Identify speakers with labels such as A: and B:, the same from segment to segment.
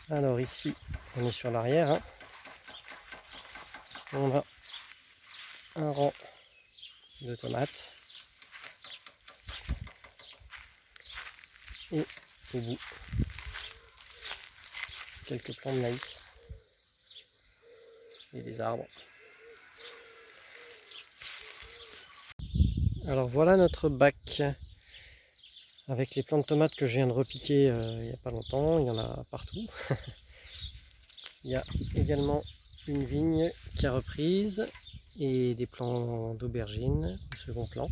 A: Alors ici, on est sur l'arrière. Hein. On a un rang de tomates. Et au bout, quelques plants de maïs. Et des arbres. Alors voilà notre bac avec les plants de tomates que je viens de repiquer il n'y a pas longtemps. Il y en a partout. Il y a également une vigne qui a reprise et des plants d'aubergines au second plan.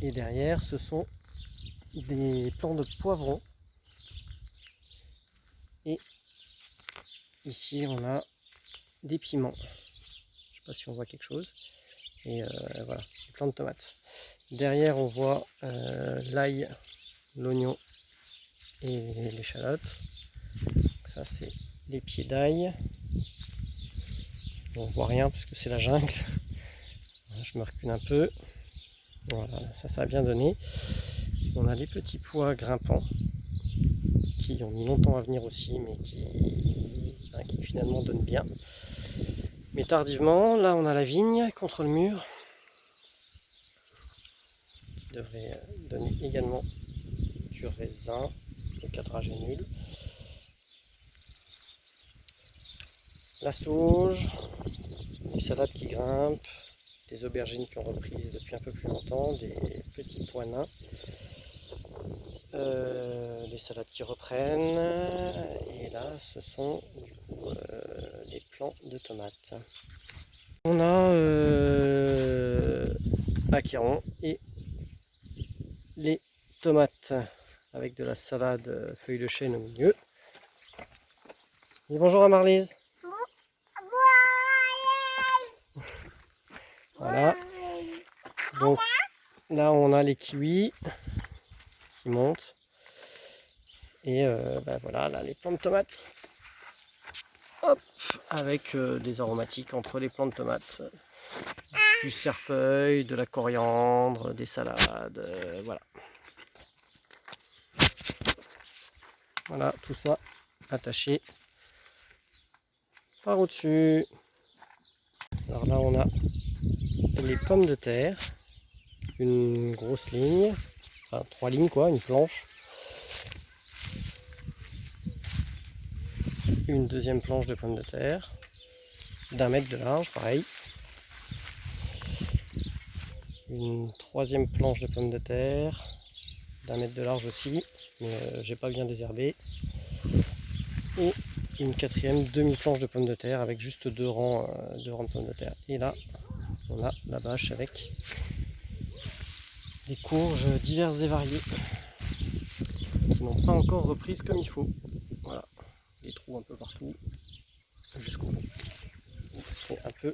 A: Et derrière, ce sont des plants de poivrons. Et ici, on a des piments. Je ne sais pas si on voit quelque chose. Et voilà, des plants de tomates. Derrière, on voit l'ail, l'oignon et l'échalote. Ça, c'est les pieds d'ail. On voit rien parce que c'est la jungle. Je me recule un peu. Voilà, ça a bien donné. On a les petits pois grimpants qui ont mis longtemps à venir aussi, mais qui finalement donnent bien. Mais tardivement, là on a la vigne contre le mur qui devrait donner également du raisin. Le cadrage est nul. La sauge, des salades qui grimpent, des aubergines qui ont repris depuis un peu plus longtemps, des petits pois nains, des salades qui reprennent, et là ce sont du coup des plants de tomates. On a Aquiron et les tomates avec de la salade feuilles de chêne au milieu. Et bonjour à Marlise. Voilà. Donc là on a les kiwis qui montent. Et voilà, là les plants de tomates. Hop, avec des aromatiques entre les plants de tomates. Du cerfeuil, de la coriandre, des salades, voilà. Voilà, tout ça attaché par au-dessus. Alors là, on a les pommes de terre. Une grosse ligne, enfin 3 lignes quoi, une planche. Une deuxième planche de pommes de terre, d'1 mètre de large, pareil. Une troisième planche de pommes de terre, d'1 mètre de large aussi, mais j'ai pas bien désherbé. Et une quatrième demi-planche de pommes de terre avec juste deux rangs de pommes de terre. Et là, on a la bâche avec des courges diverses et variées qui n'ont pas encore reprises comme il faut. Voilà, des trous un peu partout jusqu'au bout. C'est un peu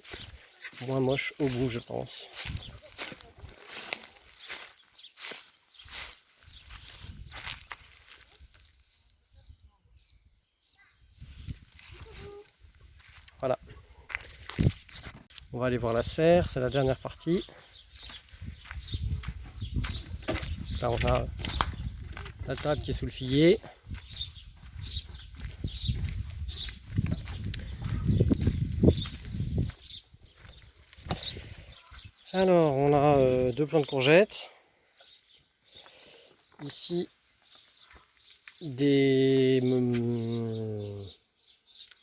A: moins moche au bout, je pense. Voilà. On va aller voir la serre, c'est la dernière partie. Là on a la table qui est sous le figuier. Alors on a 2 plants de courgettes. Ici des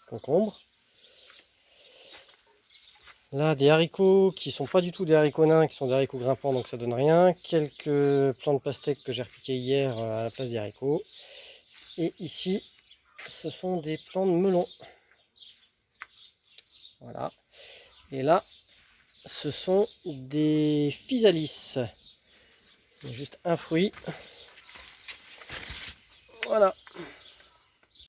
A: concombres. Là des haricots qui sont pas du tout des haricots nains, qui sont des haricots grimpants, donc ça donne rien. Quelques plants de pastèque que j'ai repiqués hier à la place des haricots. Et ici ce sont des plants de melon. Voilà. Et là ce sont des physalis. Il y a juste un fruit. Voilà.